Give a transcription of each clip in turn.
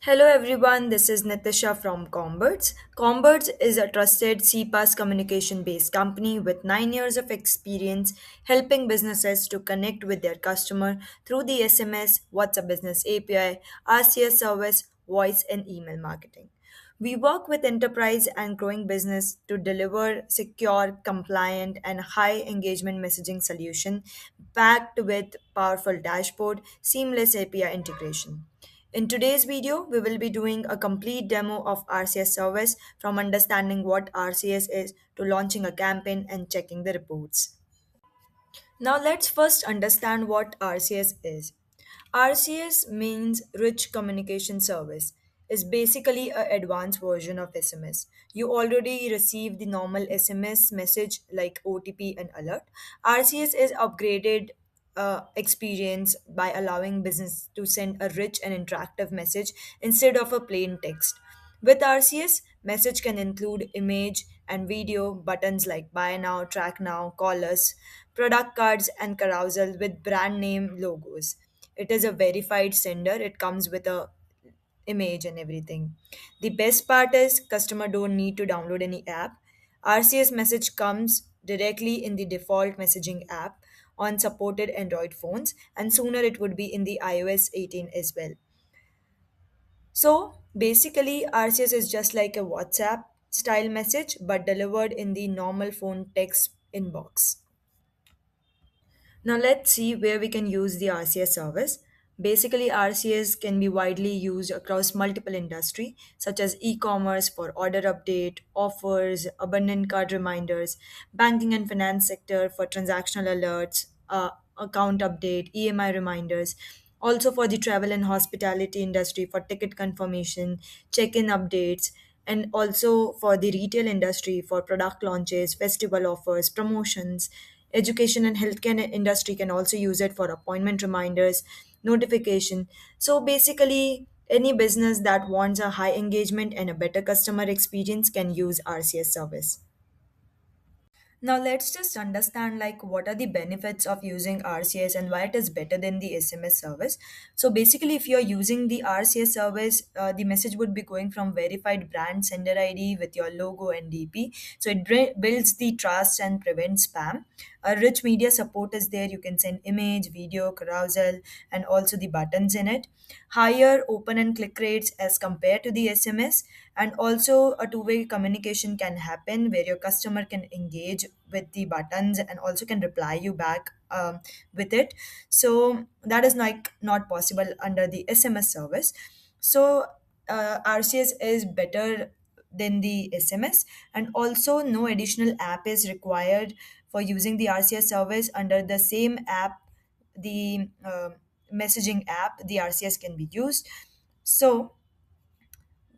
Hello everyone, this is Nitisha from Comberts. Comberts is a trusted CPaaS communication based company with 9 years of experience helping businesses to connect with their customer through the SMS, WhatsApp Business API, RCS service, voice, and email marketing. We work with enterprise and growing business to deliver secure, compliant, and high engagement messaging solution packed with powerful dashboard, seamless API integration. In today's video, we will be doing a complete demo of RCS service from understanding what RCS is to launching a campaign and checking the reports. Now let's first understand what RCS is. RCS means Rich Communication Service. Is basically an advanced version of SMS. You already receive the normal SMS message like OTP and alert. RCS is upgraded experience by allowing business to send a rich and interactive message instead of a plain text. With RCS, message can include image and video buttons like buy now, track now, call us, product cards and carousel with brand name logos. It is a verified sender. It comes with a image and everything. The best part is customer don't need to download any app. RCS message comes directly in the default messaging app on supported Android phones and sooner it would be in the iOS 18 as well. So basically, RCS is just like a WhatsApp style message but delivered in the normal phone text inbox. Now let's see where we can use the RCS service. Basically, RCS can be widely used across multiple industry such as e-commerce for order update, offers, abundant card reminders, banking and finance sector for transactional alerts, account update, EMI reminders, also for the travel and hospitality industry for ticket confirmation, check-in updates, and also for the retail industry for product launches, festival offers, promotions. Education and healthcare industry can also use it for appointment reminders, notification. So basically, any business that wants a high engagement and a better customer experience can use RCS service. Now let's just understand like what are the benefits of using RCS and why it is better than the SMS service. So basically, if you're using the RCS service, the message would be going from verified brand sender ID with your logo and DP. So it builds the trust and prevents spam. A rich media support is there. You can send image, video, carousel, and also the buttons in it. Higher open and click rates as compared to the SMS, and also a two-way communication can happen where your customer can engage with the buttons and also can reply you back with it. So that is like not possible under the SMS service. So RCS is better than the SMS, and also no additional app is required for using the RCS service. Under the same app, the messaging app, the RCS can be used. So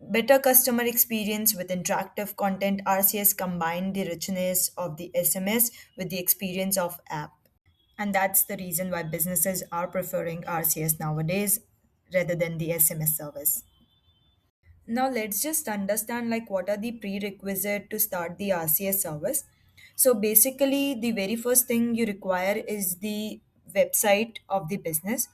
better customer experience with interactive content. RCS combine the richness of the SMS with the experience of app. And that's the reason why businesses are preferring RCS nowadays rather than the SMS service. Now let's just understand like what are the prerequisite to start the RCS service. So basically the very first thing you require is the website of the business.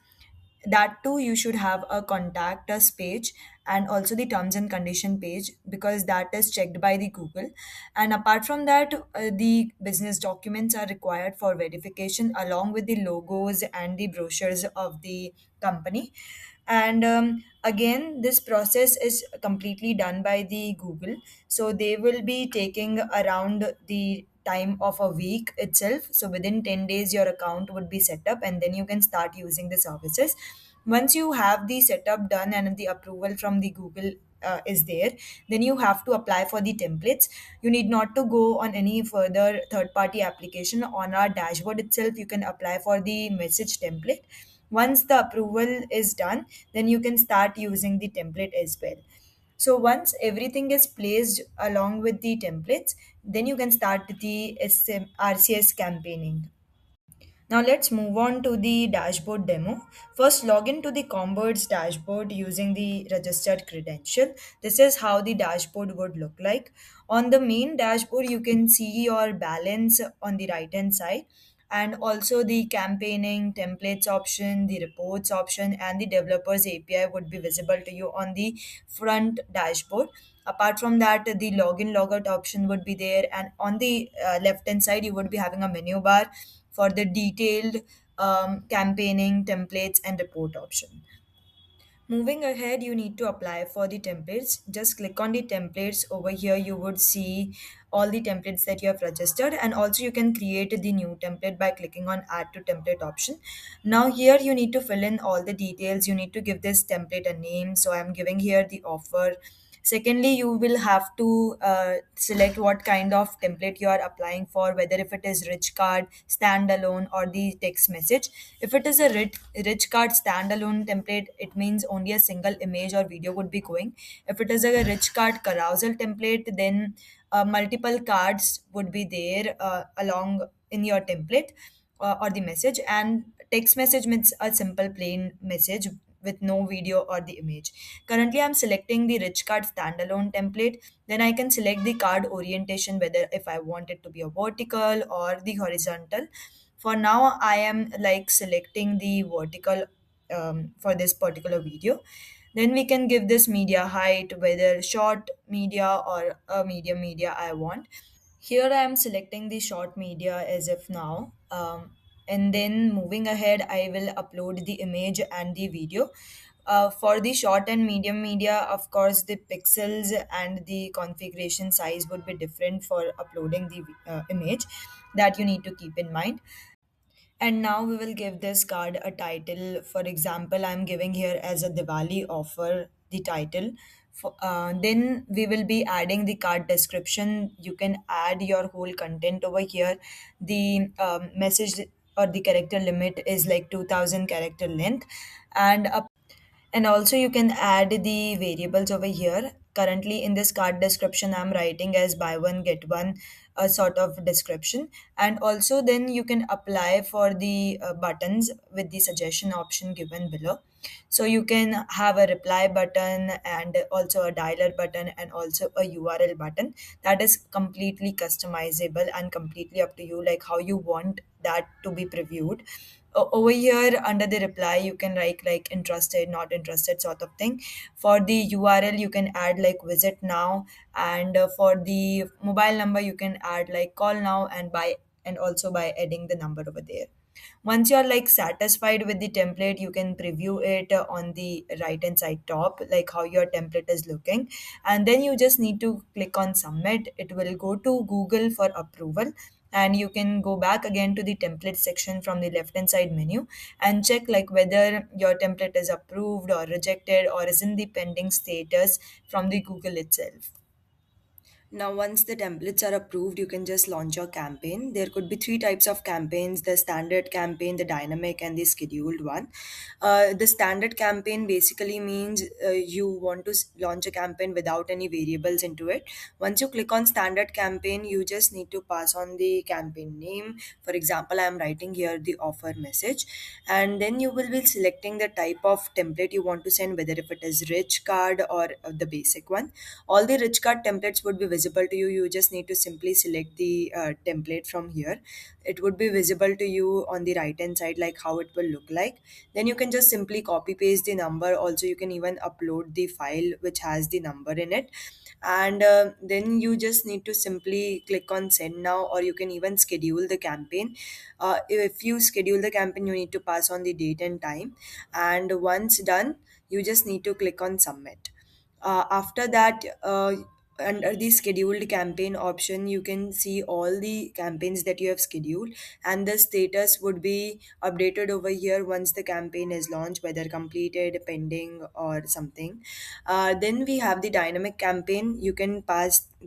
That too you should have a contact us page and also the terms and condition page because that is checked by the Google. And apart from that, the business documents are required for verification along with the logos and the brochures of the company. And again, this process is completely done by the Google, so they will be taking around the time of a week itself. So within 10 days your account would be set up and then you can start using the services. Once you have the setup done and the approval from the Google is there, then you have to apply for the templates. You need not to go on any further third party application. On our dashboard itself you can apply for the message template. Once the approval is done, then you can start using the template as well. So once everything is placed along with the templates, then you can start the RCS campaigning. Now let's move on to the dashboard demo. First, log into the Combird's dashboard using the registered credential. This is how the dashboard would look like. On the main dashboard, you can see your balance on the right hand side. And also the campaigning templates option, the reports option, and the developers API would be visible to you on the front dashboard. Apart from that, the login logout option would be there, and on the left hand side you would be having a menu bar for the detailed campaigning templates and report option. Moving ahead, you need to apply for the templates. Just click on the templates. Over here, you would see all the templates that you have registered, and also you can create the new template by clicking on add to template option. Now here you need to fill in all the details. You need to give this template a name. So I'm giving here the offer. Secondly, you will have to select what kind of template you are applying for, whether if it is rich card, standalone, or the text message. If it is a rich card standalone template, it means only a single image or video would be going. If it is a rich card carousel template, then multiple cards would be there along in your template or the message. And text message means a simple plain message with no video or the image. Currently, I'm selecting the rich card standalone template. Then I can select the card orientation, whether if I want it to be a vertical or the horizontal. For now, I am like selecting the vertical for this particular video. Then we can give this media height, whether short media or a medium media I want. Here I am selecting the short media as of now. And then moving ahead, I will upload the image and the video. For the short and medium media, of course, the pixels and the configuration size would be different for uploading the image, that you need to keep in mind. And now we will give this card a title. For example, I'm giving here as a Diwali offer the title. Then we will be adding the card description. You can add your whole content over here. The message or the character limit is like 2000 character length. And also you can add the variables over here. Currently in this card description, I'm writing as buy one, get one, a sort of description. And also then you can apply for the buttons with the suggestion option given below. So you can have a reply button and also a dialer button and also a URL button. That is completely customizable and completely up to you, like how you want that to be previewed. Over here under the reply you can write like interested, not interested sort of thing. For the URL you can add like visit now, and for the mobile number you can add like call now, and by and also by adding the number over there. Once you're like satisfied with the template, you can preview it on the right hand side top, like how your template is looking. And then you just need to click on submit. It will go to Google for approval. And you can go back again to the template section from the left hand side menu and check like whether your template is approved or rejected or is in the pending status from the Google itself. Now, once the templates are approved, you can just launch your campaign. There could be three types of campaigns: the standard campaign, the dynamic, and the scheduled one. The standard campaign basically means you want to launch a campaign without any variables into it. Once you click on standard campaign, you just need to pass on the campaign name. For example, I am writing here the offer message, and then you will be selecting the type of template you want to send, whether if it is rich card or the basic one. All the rich card templates would be visible to you. You just need to simply select the template from here. It would be visible to you on the right hand side, like how it will look like. Then you can just simply copy paste the number. Also you can even upload the file which has the number in it. And then you just need to simply click on send now, or you can even schedule the campaign. If you schedule the campaign, you need to pass on the date and time, and once done you just need to click on submit. After that, under the scheduled campaign option, you can see all the campaigns that you have scheduled, and the status would be updated over here once the campaign is launched, whether completed, pending, or something. Then we have the dynamic campaign. You can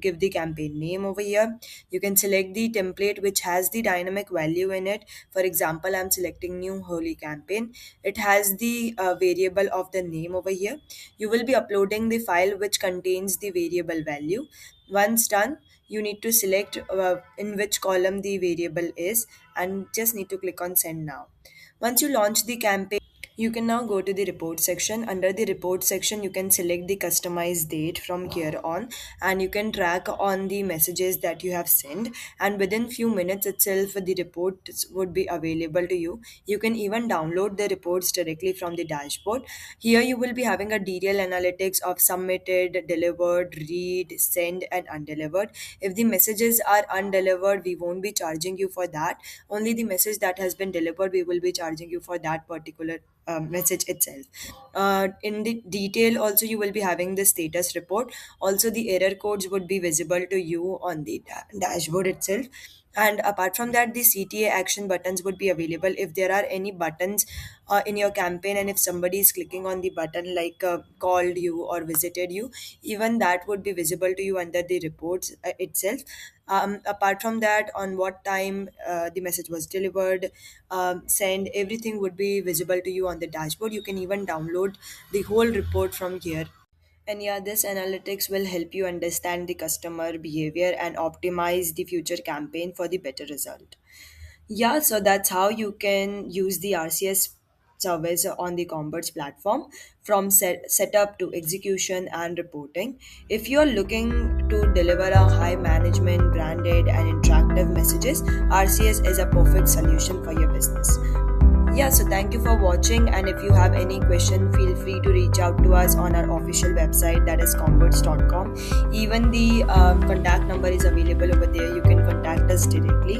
give the campaign name over here. You can select the template which has the dynamic value in it. For example, I'm selecting new holy campaign. It has the variable of the name over here. You will be uploading the file which contains the variable value. Once done, you need to select in which column the variable is, and just need to click on send now. Once you launch the campaign, You can now go to the report section. Under the report section, you can select the customized date from here on, and you can track on the messages that you have sent. And within few minutes itself, the reports would be available to you. You can even download the reports directly from the dashboard. Here, you will be having a detailed analytics of submitted, delivered, read, send, and undelivered. If the messages are undelivered, we won't be charging you for that. Only the message that has been delivered, we will be charging you for that particular message itself. In the detail, also you will be having the status report. Also, the error codes would be visible to you on the dashboard itself. And apart from that, the CTA action buttons would be available. If there are any buttons in your campaign, and if somebody is clicking on the button like called you or visited you, even that would be visible to you under the reports itself. Apart from that, on what time the message was delivered, send, everything would be visible to you on the dashboard. You can even download the whole report from here. And yeah, this analytics will help you understand the customer behavior and optimize the future campaign for the better result. Yeah, so that's how you can use the RCS service on the Combert's platform, from setup to execution and reporting. If you're looking to deliver a high management, branded, and interactive messages, RCS is a perfect solution for your business. Yeah, so thank you for watching, and if you have any question, feel free to reach out to us on our official website, that is comberts.com. Even the contact number is available over there. You can contact us directly.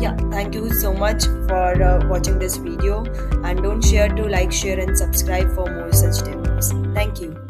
Yeah, thank you so much for watching this video, and don't share to like, share, and subscribe for more such demos. Thank you.